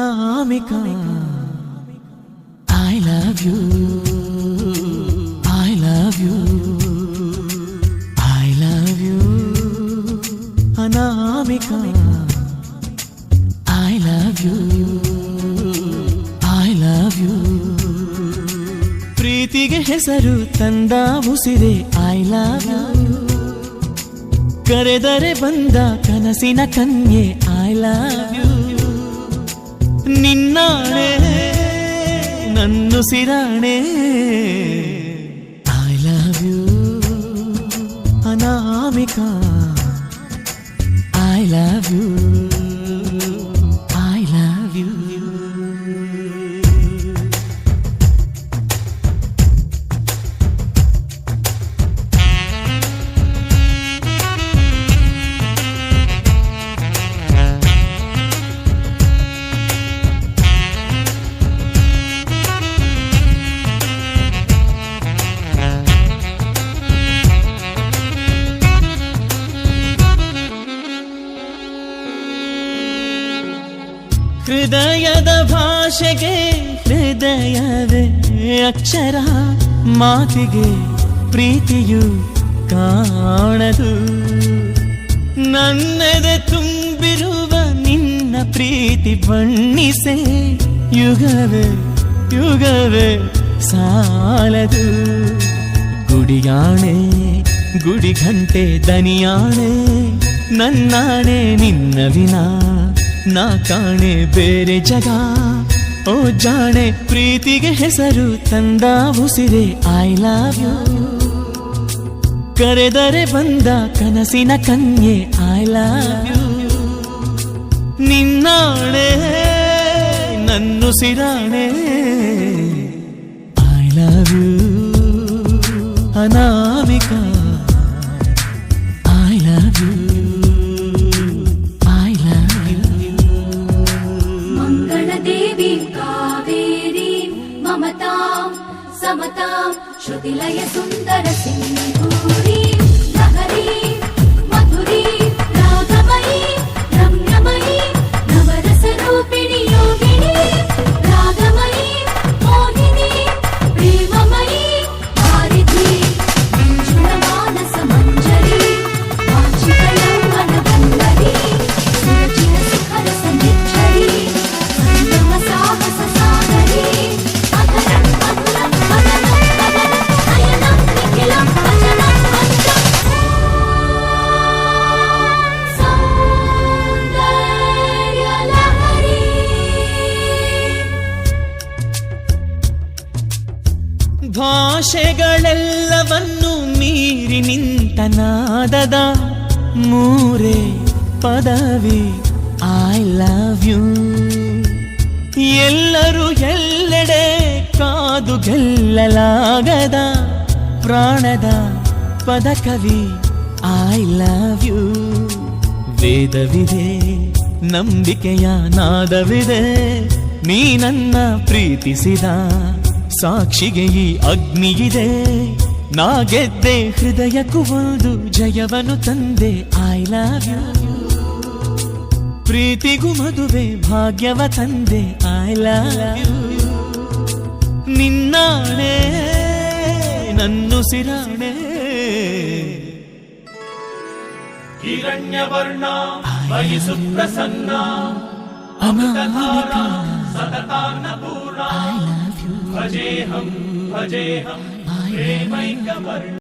Anamika I love you I love you I love you Anamika I love you I love you ಪ್ರೀತಿಗೆ ಹೆಸರು ತಂದ Usire I love you ಕರೆದರೆ ಬಂದ ಕನಸಿನ ಕನ್ಯೆ I love you ನಿನ್ನಾಣೆ ನನ್ನುಸಿರಾಣೆ I love you Anamika I love you I love you ಹೃದಯದ ಭಾಷೆಗೆ ಹೃದಯವೇ ಅಕ್ಷರ ಮಾತಿಗೆ ಪ್ರೀತಿಯು ಕಾಣದು ನನ್ನೆದೆ ತುಂಬಿರುವ ನಿನ್ನ ಪ್ರೀತಿ ಬಣ್ಣಿಸೆ ಯುಗವೇ ಯುಗವೇ ಸಾಲದು ಗುಡಿಯಾಣೆ ಗುಡಿ ಘಂಟೆ ದನಿಯಾಣೆ ನನ್ನಾಣೆ ನಿನ್ನ ವಿನಾ ನಾ ಕಾಣೆ ಬೇರೆ ಜಗ ಓ ಜಾಣೆ ಪ್ರೀತಿಗೆ ಹೆಸರು ತಂದ ಉಸಿರೆ I love you ಕರೆದರೆ ಬಂದ ಕನಸಿನ ಕನ್ಯೆ I love you ನಿನ್ನಾಣೆ ನನ್ನುಸಿರಾಣೆ I love you Anamika I love you समतां श्रुतिलय सुंदर सिंधूरी लहरी मधुरी रागमयी रम्यमयी नवरस रूपिणी योगिनी रागमयी मोहिनी प्रेममयी वारिधि मंजुल मानस मंजरी वाचिक यौवन वल्लरी सुरचिर शिखर सनिच्छरी संगम साहस सागरी ಭಾಷೆಗಳೆಲ್ಲವನ್ನು ಮೀರಿ ನಿಂತ ನಾದದ ಮೂರೇ ಪದವಿ I love you ಎಲ್ಲರೂ ಎಲ್ಲೆಡೆ ಕಾದು ಗೆಲ್ಲಲಾಗದ ಪ್ರಾಣದ ಪದಕವಿ I love you ವೇದವಿದೆ ನಂಬಿಕೆಯ ನಾದವಿದೆ ನೀ ನನ್ನ ಪ್ರೀತಿಸಿದ ಸಾಕ್ಷಿಗೆ ಈ ಅಗ್ನಿಯಿದೆ ನಾ ಗೆದ್ದೆ ಹೃದಯಕ್ಕೂ ಒಂದು ಜಯವನ್ನು ತಂದೆ I love you ಪ್ರೀತಿಗೂ ಮದುವೆ ಭಾಗ್ಯವ ತಂದೆ I love you ನಿನ್ನಾಣೆ ನನ್ನುಸಿರಾಣೆ ಹಿರಣ್ಯವರ್ಣ ಮಯಿ Suprasanna Anamika ಸತತಾನ್ನಪೂರ್ಣ I love you ಭಜೇಹಂ ಪ್ರೇಮೈಕವರ್ಣ